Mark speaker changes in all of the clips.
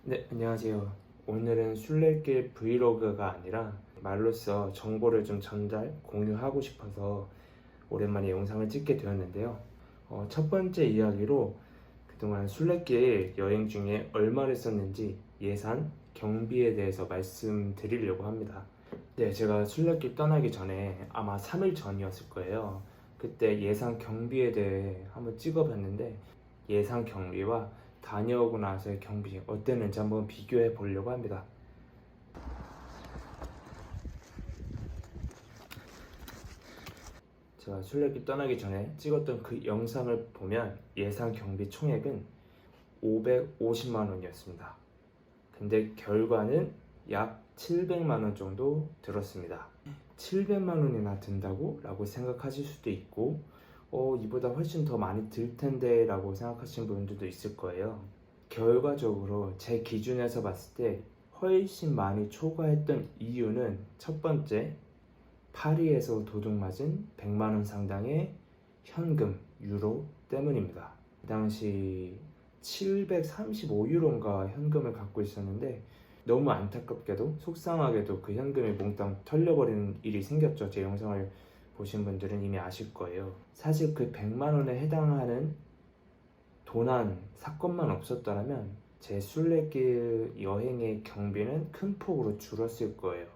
Speaker 1: 네, 안녕하세요. 오늘은 술래길 브이로그가 아니라 말로써 정보를 좀 전달, 공유하고 싶어서 오랜만에 영상을 찍게 되었는데요. 첫 번째 이야기로 그동안 술래길 여행 중에 얼마를 썼는지 예산, 경비에 대해서 말씀드리려고 합니다. 네, 제가 술래길 떠나기 전에 아마 3일 전이었을 거예요. 그때 예상 경비에 대해 한번 찍어봤는데 예상 경비와 다녀오고 나서의 경비 어땠는지 한번 비교해 보려고 합니다. 제가 술래길 떠나기 전에 찍었던 그 영상을 보면 예상 경비 총액은 550만 원이었습니다. 근데 결과는 약 700만 원 정도 들었습니다. 700만 원이나 든다고? 라고 생각하실 수도 있고 이보다 훨씬 더 많이 들 텐데 라고 생각하시는 분들도 있을 거예요. 결과적으로 제 기준에서 봤을 때 훨씬 많이 초과했던 이유는 첫 번째, 파리에서 도둑맞은 100만 원 상당의 현금, 유로 때문입니다. 그 당시 735유로인가 현금을 갖고 있었는데 너무 안타깝게도 속상하게도 그 현금이 몽땅 털려버리는 일이 생겼죠. 제 영상을 보신 분들은 이미 아실 거예요. 사실 그 100만 원에 해당하는 도난 사건만 없었더라면 제 순례길 여행의 경비는 큰 폭으로 줄었을 거예요.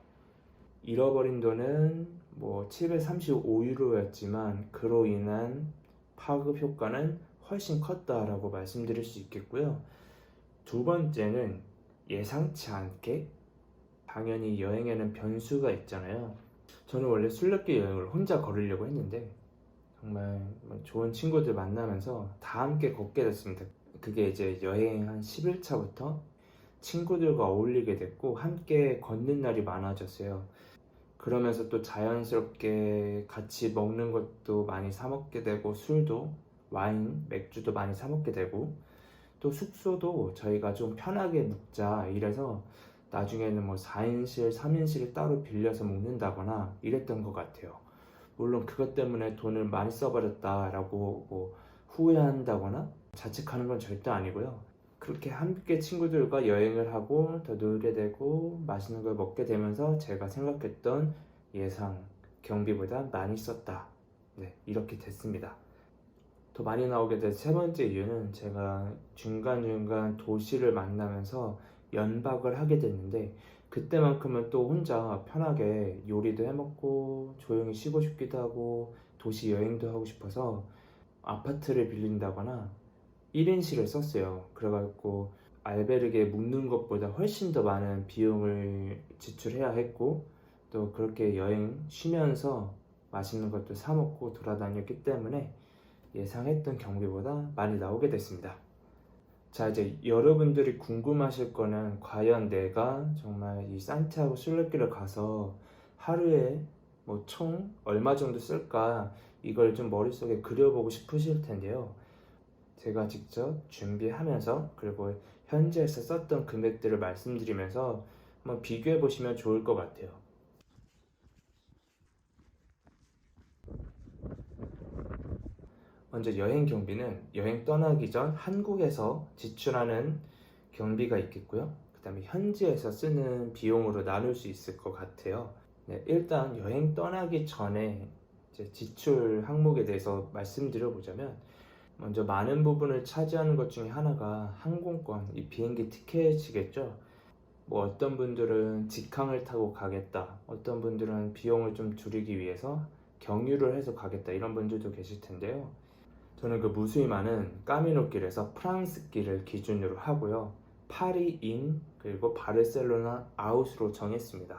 Speaker 1: 잃어버린 돈은 뭐 735유로였지만 그로 인한 파급 효과는 훨씬 컸다라고 말씀드릴 수 있겠고요. 두 번째는 예상치 않게 당연히 여행에는 변수가 있잖아요. 저는 원래 순례길 여행을 혼자 걸으려고 했는데 정말 좋은 친구들 만나면서 다 함께 걷게 됐습니다. 그게 이제 여행 한 10일차부터 친구들과 어울리게 됐고 함께 걷는 날이 많아졌어요. 그러면서 또 자연스럽게 같이 먹는 것도 많이 사 먹게 되고 술도 와인, 맥주도 많이 사 먹게 되고 또 숙소도 저희가 좀 편하게 묵자 이래서 나중에는 뭐 4인실, 3인실을 따로 빌려서 묵는다거나 이랬던 것 같아요. 물론 그것 때문에 돈을 많이 써버렸다라고 뭐 후회한다거나 자책하는 건 절대 아니고요. 그렇게 함께 친구들과 여행을 하고 더 놀게 되고 맛있는 걸 먹게 되면서 제가 생각했던 예상 경비보다 많이 썼다. 네, 이렇게 됐습니다. 더 많이 나오게 된 세 번째 이유는 제가 중간중간 도시를 만나면서 연박을 하게 됐는데 그때만큼은 또 혼자 편하게 요리도 해먹고 조용히 쉬고 싶기도 하고 도시 여행도 하고 싶어서 아파트를 빌린다거나 1인실을 썼어요. 그래가지고 알베르게 묵는 것보다 훨씬 더 많은 비용을 지출해야 했고 또 그렇게 여행 쉬면서 맛있는 것도 사 먹고 돌아다녔기 때문에 예상했던 경비보다 많이 나오게 됐습니다. 자, 이제 여러분들이 궁금하실 거는 과연 내가 정말 이 산티아고 순례길을 가서 하루에 뭐 총 얼마 정도 쓸까 이걸 좀 머릿속에 그려보고 싶으실 텐데요. 제가 직접 준비하면서 그리고 현지에서 썼던 금액들을 말씀드리면서 한번 비교해 보시면 좋을 것 같아요. 먼저 여행 경비는 여행 떠나기 전 한국에서 지출하는 경비가 있겠고요. 그 다음에 현지에서 쓰는 비용으로 나눌 수 있을 것 같아요. 네, 일단 여행 떠나기 전에 이제 지출 항목에 대해서 말씀드려보자면 먼저 많은 부분을 차지하는 것 중에 하나가 항공권, 이 비행기 티켓이겠죠. 뭐 어떤 분들은 직항을 타고 가겠다, 어떤 분들은 비용을 좀 줄이기 위해서 경유를 해서 가겠다 이런 분들도 계실 텐데요. 저는 그 무수히 많은 까미노길에서 프랑스길을 기준으로 하고요. 파리 인 그리고 바르셀로나 아웃으로 정했습니다.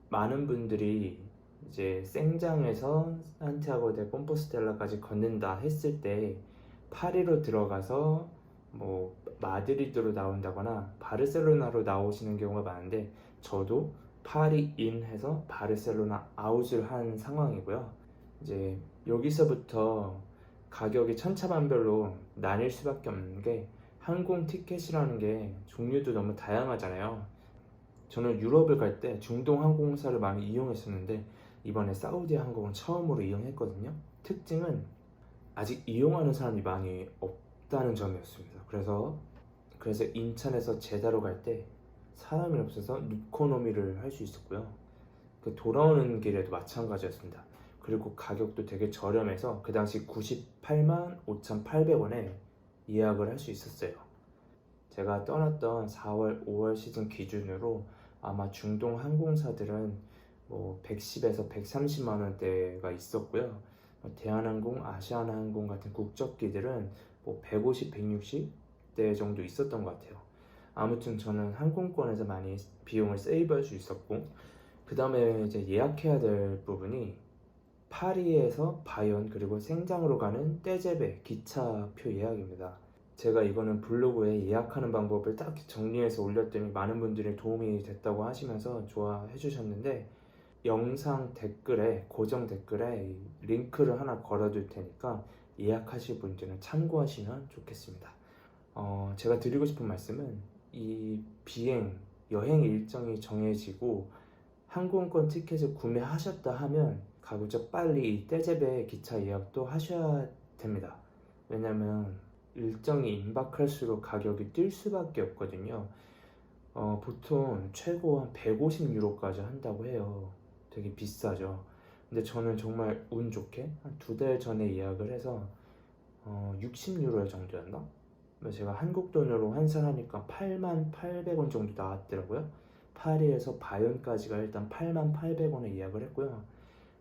Speaker 1: 많은 분들이 이제 생장에서 산티아고 데 콤포스텔라까지 걷는다 했을 때 파리로 들어가서 뭐 마드리드로 나온다거나 바르셀로나로 나오시는 경우가 많은데 저도 파리 인 해서 바르셀로나 아웃을 한 상황이고요. 이제 여기서부터 가격이 천차만별로 나뉠 수밖에 없는 게 항공 티켓이라는 게 종류도 너무 다양하잖아요. 저는 유럽을 갈 때 중동 항공사를 많이 이용했었는데 이번에 사우디 항공을 처음으로 이용했거든요. 특징은 아직 이용하는 사람이 많이 없다는 점이었습니다. 그래서 그래서 인천에서 제다로 갈 때 사람이 없어서 누코노미를 할 수 있었고요. 그 돌아오는 길에도 마찬가지였습니다. 그리고 가격도 되게 저렴해서 그 당시 98만 5,800원에 예약을 할 수 있었어요. 제가 떠났던 4월, 5월 시즌 기준으로 아마 중동 항공사들은 뭐 110에서 130만 원대가 있었고요. 대한항공, 아시아나항공 같은 국적기들은 뭐 150, 160대 정도 있었던 것 같아요. 아무튼 저는 항공권에서 많이 비용을 세이브할 수 있었고, 그 다음에 이제 예약해야 될 부분이 파리에서 바이언 그리고 생장으로 가는 떼제베 기차표 예약입니다. 제가 이거는 블로그에 예약하는 방법을 딱 정리해서 올렸더니 많은 분들이 도움이 됐다고 하시면서 좋아해 주셨는데, 영상 댓글에, 고정 댓글에 링크를 하나 걸어둘 테니까 예약하실 분들은 참고하시면 좋겠습니다. 제가 드리고 싶은 말씀은 이 여행 일정이 정해지고 항공권 티켓을 구매하셨다 하면 가급적 빨리 이 떼제베 기차 예약도 하셔야 됩니다. 왜냐면 일정이 임박할수록 가격이 뛸 수밖에 없거든요. 보통 최고 한 150유로까지 한다고 해요. 되게 비싸죠. 근데 저는 정말 운 좋게 한 2달 전에 예약을 해서 60유로 정도였나? 제가 한국 돈으로 환산하니까 8,800원 정도 나왔더라고요. 파리에서 바이언까지가 일단 8,800원에 예약을 했고요.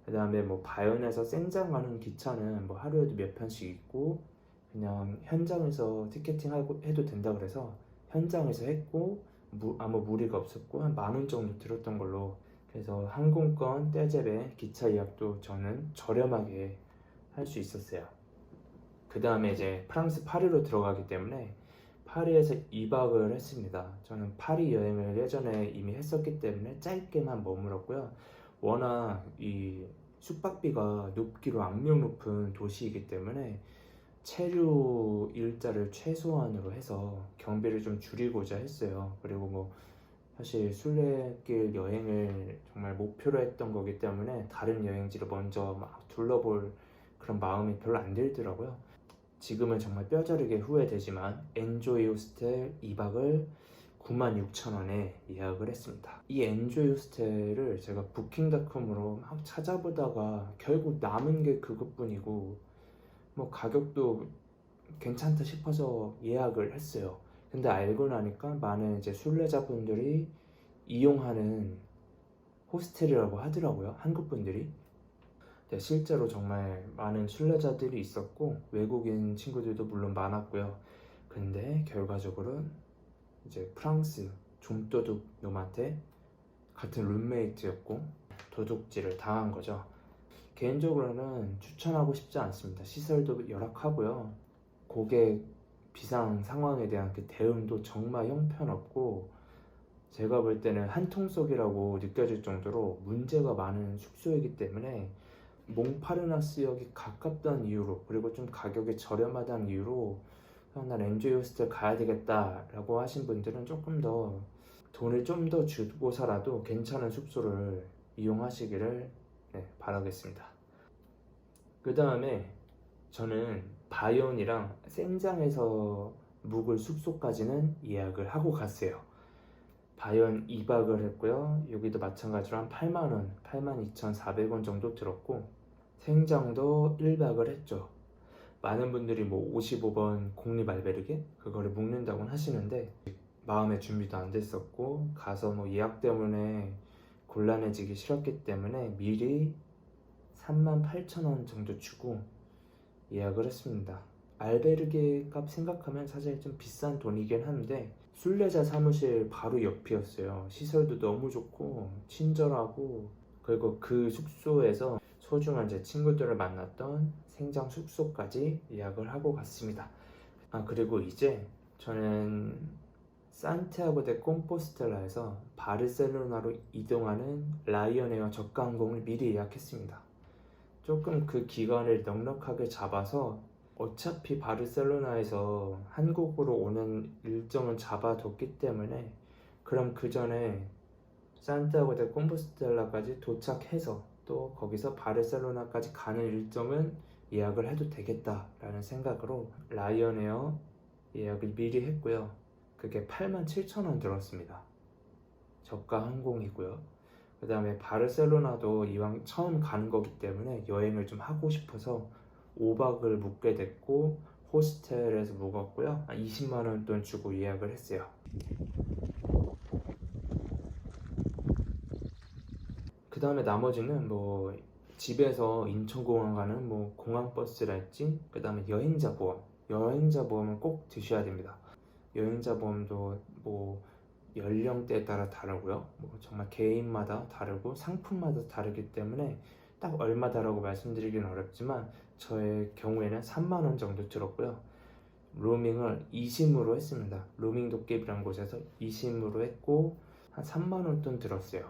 Speaker 1: 그 다음에 뭐 바이언에서 생장 가는 기차는 뭐 하루에도 몇 편씩 있고 그냥 현장에서 티켓팅 해도 된다 그래서 현장에서 했고, 아무 무리가 없었고 한 10,000원 정도 들었던 걸로. 그래서 항공권, 떼제베, 기차 예약도 저는 저렴하게 할 수 있었어요. 그 다음에 이제 프랑스 파리로 들어가기 때문에 파리에서 2박을 했습니다. 저는 파리 여행을 예전에 이미 했었기 때문에 짧게만 머물었고요. 워낙 이 숙박비가 높기로 악명 높은 도시이기 때문에 체류 일자를 최소한으로 해서 경비를 좀 줄이고자 했어요. 그리고 뭐 사실 순례길 여행을 정말 목표로 했던 거기 때문에 다른 여행지를 먼저 막 둘러볼 그런 마음이 별로 안 들더라고요. 지금은 정말 뼈저리게 후회되지만 엔조이 호스텔 2박을 96,000원에 예약을 했습니다. 이 엔조이 호스텔을 제가 부킹닷컴으로 막 찾아보다가 결국 남은 게 그것뿐이고 뭐 가격도 괜찮다 싶어서 예약을 했어요. 근데 알고 나니까 많은 이제 순례자분들이 이용하는 호스텔이라고 하더라고요. 한국 분들이. 네, 실제로 정말 많은 순례자들이 있었고 외국인 친구들도 물론 많았고요. 근데 결과적으로 이제 프랑스 좀도둑 놈한테 같은 룸메이트였고 도둑질을 당한 거죠. 개인적으로는 추천하고 싶지 않습니다. 시설도 열악하고요. 고객 비상 상황에 대한 그 대응도 정말 형편없고, 제가 볼 때는 한통속이라고 느껴질 정도로 문제가 많은 숙소이기 때문에 몽파르나스역이 가깝다는 이유로, 그리고 좀 가격이 저렴하다는 이유로 난 엔조이 호스텔 가야 되겠다라고 하신 분들은 조금 더 돈을 좀 더 주고서라도 괜찮은 숙소를 이용하시기를 바라겠습니다. 그 다음에 저는 바이온이랑 생장에서 묵을 숙소까지는 예약을 하고 갔어요. 바이온 2박을 했고요. 여기도 마찬가지로 한 8만원, 82,400원 정도 들었고, 생장도 1박을 했죠. 많은 분들이 뭐 55번 공립알베르게 그거를 묵는다고는 하시는데 마음의 준비도 안 됐었고 가서 뭐 예약 때문에 곤란해지기 싫었기 때문에 미리 38,000원 정도 주고 예약을 했습니다. 알베르게 값 생각하면 사실 좀 비싼 돈이긴 한데 순례자 사무실 바로 옆이었어요. 시설도 너무 좋고 친절하고, 그리고 그 숙소에서 소중한 제 친구들을 만났던 생장 숙소까지 예약을 하고 갔습니다. 그리고 이제 저는 산티아고 데 콤포스텔라에서 바르셀로나로 이동하는 라이언에어 저가 항공을 미리 예약했습니다. 조금 그 기간을 넉넉하게 잡아서 어차피 바르셀로나에서 한국으로 오는 일정은 잡아뒀기 때문에 그럼 그 전에 산티아고 데 콤포스텔라까지 도착해서 또 거기서 바르셀로나까지 가는 일정은 예약을 해도 되겠다라는 생각으로 라이언에어 예약을 미리 했고요. 그게 87,000원 들었습니다. 저가 항공이고요. 그 다음에 바르셀로나도 이왕 처음 가는 거기 때문에 여행을 좀 하고 싶어서 5박을 묵게 됐고 호스텔에서 묵었고요. 20만 원 돈 주고 예약을 했어요. 그 다음에 나머지는 뭐 집에서 인천공항 가는 뭐 공항버스랄지, 그 다음에 여행자 보험은 꼭 드셔야 됩니다. 여행자 보험도 뭐 연령대에 따라 다르고요. 뭐 정말 개인마다 다르고 상품마다 다르기 때문에 딱 얼마다라고 말씀드리기는 어렵지만 저의 경우에는 3만 원 정도 들었고요. 로밍을 이심으로 했습니다. 로밍 도깨비라는 곳에서 이심으로 했고 한 3만 원 돈 들었어요.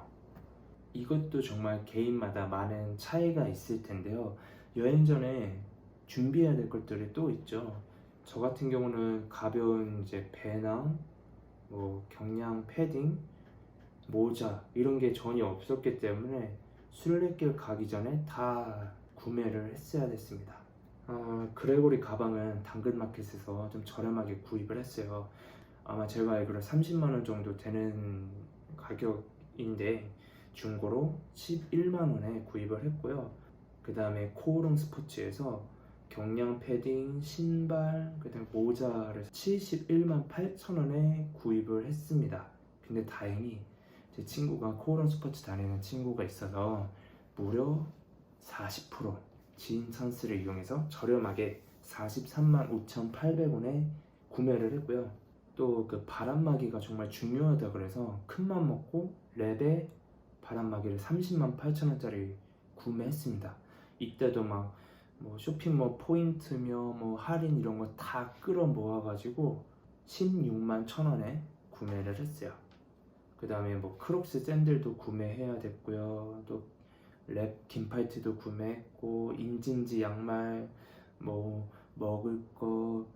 Speaker 1: 이것도 정말 개인마다 많은 차이가 있을 텐데요. 여행 전에 준비해야 될 것들이 또 있죠. 저 같은 경우는 가벼운 이제 배낭, 뭐 경량 패딩, 모자 이런 게 전혀 없었기 때문에 순례길 가기 전에 다 구매를 했어야 됐습니다. 그레고리 가방은 당근마켓에서 좀 저렴하게 구입을 했어요. 아마 제가 알기로 30만 원 정도 되는 가격인데 중고로 11만 원에 구입을 했고요. 그 다음에 코오롱 스포츠에서 경량 패딩, 신발, 그 다음에 모자를 71만 8천 원에 구입을 했습니다. 근데 다행히 제 친구가 코오롱 스포츠 다니는 친구가 있어서 무려 40% 지인 찬스를 이용해서 저렴하게 43만 5,800원에 구매를 했고요. 또 그 바람막이가 정말 중요하다 그래서 큰맘 먹고 랩에 바람막이를 30만 8천 원짜리 구매했습니다. 이때도 막 뭐 쇼핑몰 포인트며 뭐 할인 이런 거 다 끌어 모아가지고 16만 1,000원에 구매를 했어요. 그 다음에 뭐 크록스 샌들도 구매해야 됐고요. 또 랩 긴팔티도 구매했고 인진지 양말, 뭐 먹을 거,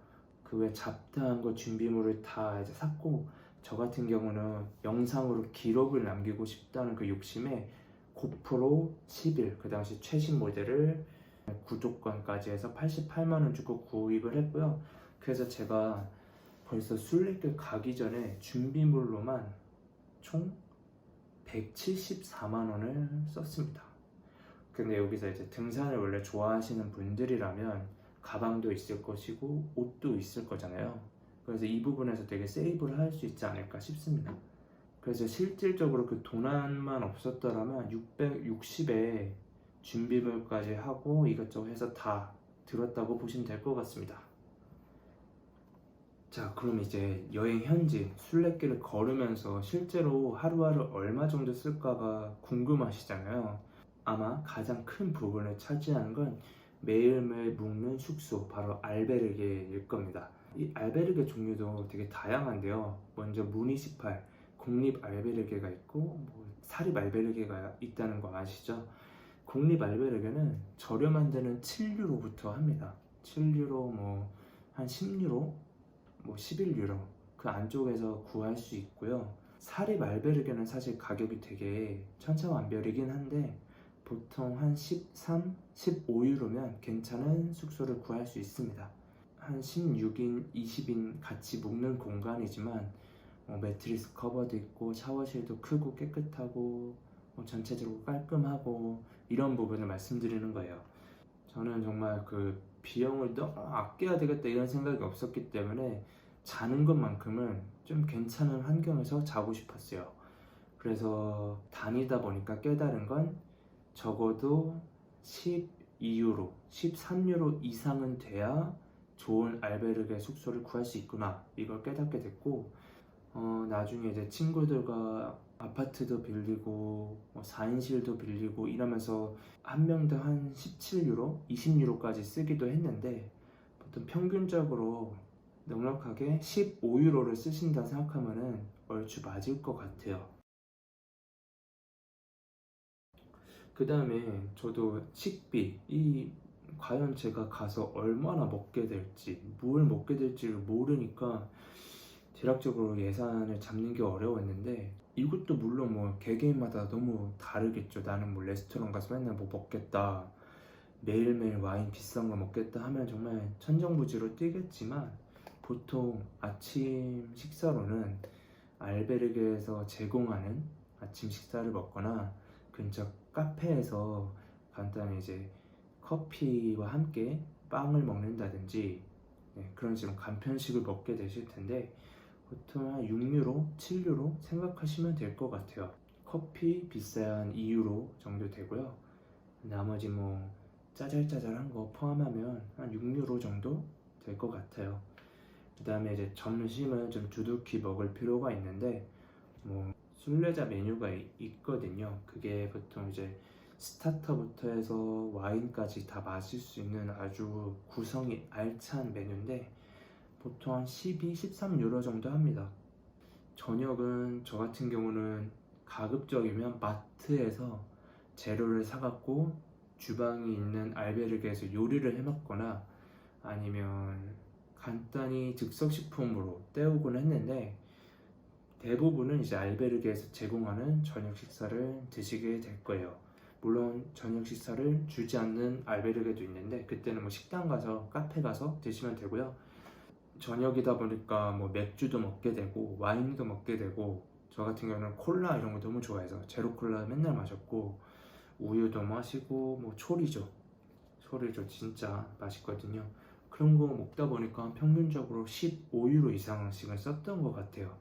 Speaker 1: 그 외 잡다한 거 준비물을 다 이제 샀고, 저 같은 경우는 영상으로 기록을 남기고 싶다는 그 욕심에 고프로 11, 그 당시 최신 모델을 구독권까지 해서 88만 원 주고 구입을 했고요. 그래서 제가 벌써 순례길 가기 전에 준비물로만 총 174만 원을 썼습니다. 근데 여기서 이제 등산을 원래 좋아하시는 분들이라면 가방도 있을 것이고 옷도 있을 거잖아요. 그래서 이 부분에서 되게 세이브를 할 수 있지 않을까 싶습니다. 그래서 실질적으로 그 돈만 없었더라면 660에 준비물까지 하고 이것저것 해서 다 들었다고 보시면 될 것 같습니다. 자, 그럼 이제 여행 현지 순례길을 걸으면서 실제로 하루하루 얼마 정도 쓸까가 궁금하시잖아요. 아마 가장 큰 부분을 차지하는 건 매일매일 묵는 숙소, 바로 알베르게일 겁니다. 이 알베르게 종류도 되게 다양한데요. 먼저 무니시팔, 공립 알베르게가 있고 뭐 사립 알베르게가 있다는 거 아시죠? 공립 알베르게는 저렴한 데는 7유로부터 합니다. 7유로, 뭐 한 10유로, 뭐 11유로 그 안쪽에서 구할 수 있고요. 사립 알베르게는 사실 가격이 되게 천차만별이긴 한데 보통 한 13, 15유로면 괜찮은 숙소를 구할 수 있습니다. 한 16인, 20인 같이 묵는 공간이지만 매트리스 커버도 있고 샤워실도 크고 깨끗하고 전체적으로 깔끔하고 이런 부분을 말씀드리는 거예요. 저는 정말 그 비용을 너무 아껴야 되겠다 이런 생각이 없었기 때문에 자는 것만큼은 좀 괜찮은 환경에서 자고 싶었어요. 그래서 다니다 보니까 깨달은 건 적어도 12유로, 13유로 이상은 돼야 좋은 알베르게 숙소를 구할 수 있구나 이걸 깨닫게 됐고, 나중에 이제 친구들과 아파트도 빌리고 4인실도 빌리고 이러면서 한 명당 한 17유로, 20유로까지 쓰기도 했는데 보통 평균적으로 넉넉하게 15유로를 쓰신다 생각하면은 얼추 맞을 것 같아요. 그 다음에 저도 식비, 과연 제가 가서 얼마나 먹게 될지, 뭘 먹게 될지를 모르니까 대략적으로 예산을 잡는 게 어려웠는데, 이것도 물론 뭐 개개인마다 너무 다르겠죠. 나는 뭐 레스토랑 가서 맨날 뭐 먹겠다, 매일매일 와인 비싼 거 먹겠다 하면 정말 천정부지로 뛰겠지만, 보통 아침 식사로는 알베르게에서 제공하는 아침 식사를 먹거나 근처 카페에서 간단히 이제 커피와 함께 빵을 먹는다든지 그런 식으로 간편식을 먹게 되실 텐데 보통 한 6유로, 7유로 생각하시면 될 것 같아요. 커피 비싼 2유로 정도 되고요. 나머지 뭐 짜잘짜잘한 거 포함하면 한 6유로 정도 될 것 같아요. 그 다음에 이제 점심은 좀 두둑히 먹을 필요가 있는데 뭐 순례자 메뉴가 있거든요. 그게 보통 이제 스타터부터 해서 와인까지 다 마실 수 있는 아주 구성이 알찬 메뉴인데 보통 한 12, 13유로 정도 합니다. 저녁은 저 같은 경우는 가급적이면 마트에서 재료를 사갖고 주방이 있는 알베르게에서 요리를 해 먹거나 아니면 간단히 즉석식품으로 때우곤 했는데 대부분은 이제 알베르게에서 제공하는 저녁 식사를 드시게 될 거예요. 물론 저녁 식사를 주지 않는 알베르게도 있는데 그때는 뭐 식당 가서 카페 가서 드시면 되고요. 저녁이다 보니까 뭐 맥주도 먹게 되고 와인도 먹게 되고 저 같은 경우는 콜라 이런 거 너무 좋아해서 제로 콜라 맨날 마셨고 우유도 마시고 뭐 초리죠 진짜 맛있거든요. 그런 거 먹다 보니까 평균적으로 15유로 이상씩은 썼던 것 같아요.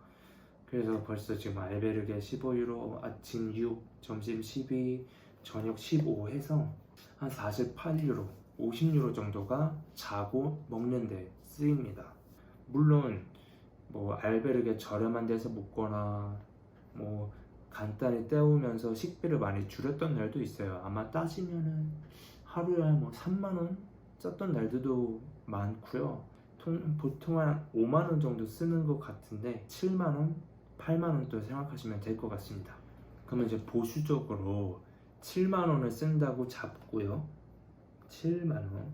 Speaker 1: 그래서 벌써 지금 알베르게 15유로, 아침 6, 점심 12, 저녁 15 해서 한 48유로, 50유로 정도가 자고 먹는데 쓰입니다. 물론 뭐 알베르게 저렴한 데서 묵거나 뭐 간단히 때우면서 식비를 많이 줄였던 날도 있어요. 아마 따지면은 하루에 뭐 3만원 썼던 날들도 많고요. 보통 한 5만원 정도 쓰는 것 같은데 7만원, 8만원도 생각하시면 될 것 같습니다. 그러면 이제 보수적으로 7만원을 쓴다고 잡고요. 7만원.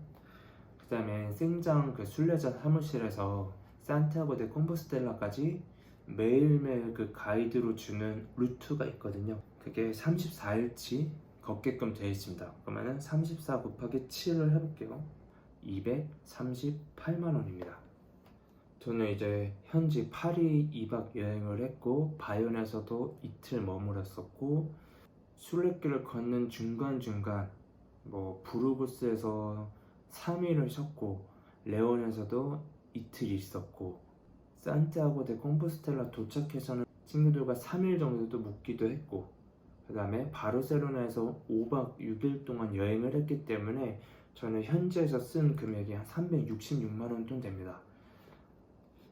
Speaker 1: 그 다음에 생장 그 순례자 사무실에서 산티아고 데 콤포스텔라까지 매일매일 그 가이드로 주는 루트가 있거든요. 그게 34일치 걷게끔 되어 있습니다. 그러면은 34 곱하기 7을 해볼게요. 238만원입니다. 저는 이제 현지 파리 2박 여행을 했고 바이온에서도 이틀 머물렀었고 순례길을 걷는 중간중간 뭐 부르고스에서 3일을 쉬었고 레온에서도 이틀 있었고 산티아고 데 콤포스텔라 도착해서는 친구들과 3일 정도 묵기도 했고 그 다음에 바르셀로나에서 5박 6일 동안 여행을 했기 때문에 저는 현지에서 쓴 금액이 한 366만원 돈 됩니다.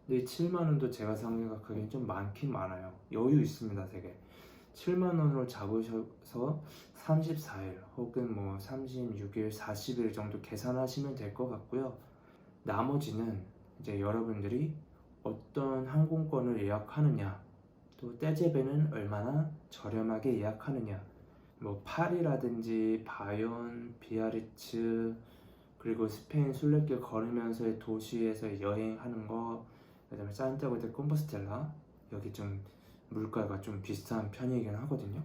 Speaker 1: 근데 7만원도 제가 생각하기엔 좀 많긴 많아요. 여유 있습니다 되게. 7만원으로 잡으셔서 34일 혹은 뭐 36일, 40일 정도 계산하시면 될 것 같고요. 나머지는 이제 여러분들이 어떤 항공권을 예약하느냐 또 떼제베는 얼마나 저렴하게 예약하느냐 뭐 파리라든지 바이온, 비아리츠 그리고 스페인 순례길 걸으면서의 도시에서 여행하는 거 그 다음에 산티아고 데 콤포스텔라 여기 좀 물가가 좀 비싼 편이긴 하거든요.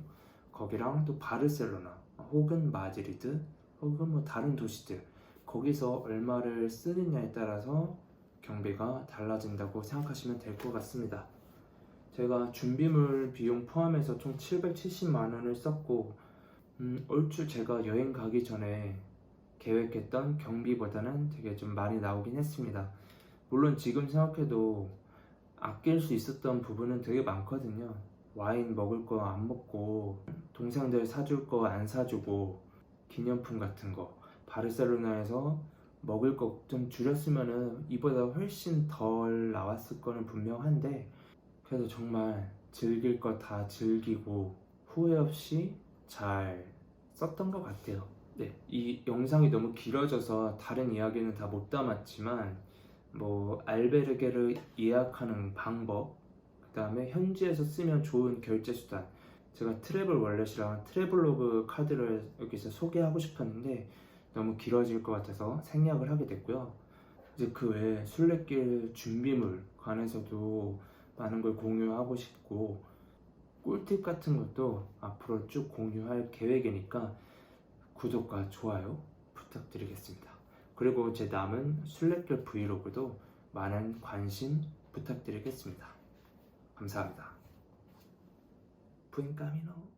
Speaker 1: 거기랑 또 바르셀로나 혹은 마드리드 혹은 뭐 다른 도시들 거기서 얼마를 쓰느냐에 따라서 경비가 달라진다고 생각하시면 될 것 같습니다. 제가 준비물 비용 포함해서 총 770만원을 썼고 얼추 제가 여행 가기 전에 계획했던 경비보다는 되게 좀 많이 나오긴 했습니다. 물론 지금 생각해도 아낄 수 있었던 부분은 되게 많거든요. 와인 먹을 거 안 먹고 동생들 사줄 거 안 사주고 기념품 같은 거 바르셀로나에서 먹을 거 좀 줄였으면은 이보다 훨씬 덜 나왔을 거는 분명한데 그래도 정말 즐길 거 다 즐기고 후회 없이 잘 썼던 것 같아요. 네, 이 영상이 너무 길어져서 다른 이야기는 다 못 담았지만 뭐 알베르게를 예약하는 방법 그 다음에 현지에서 쓰면 좋은 결제 수단 제가 트래블 월렛이랑 트래블로그 카드를 여기서 소개하고 싶었는데 너무 길어질 것 같아서 생략을 하게 됐고요. 이제 그 외에 순례길 준비물 관해서도 많은 걸 공유하고 싶고 꿀팁 같은 것도 앞으로 쭉 공유할 계획이니까 구독과 좋아요 부탁드리겠습니다. 그리고 제 남은 순례길 브이로그도 많은 관심 부탁드리겠습니다. 감사합니다. 부인까미노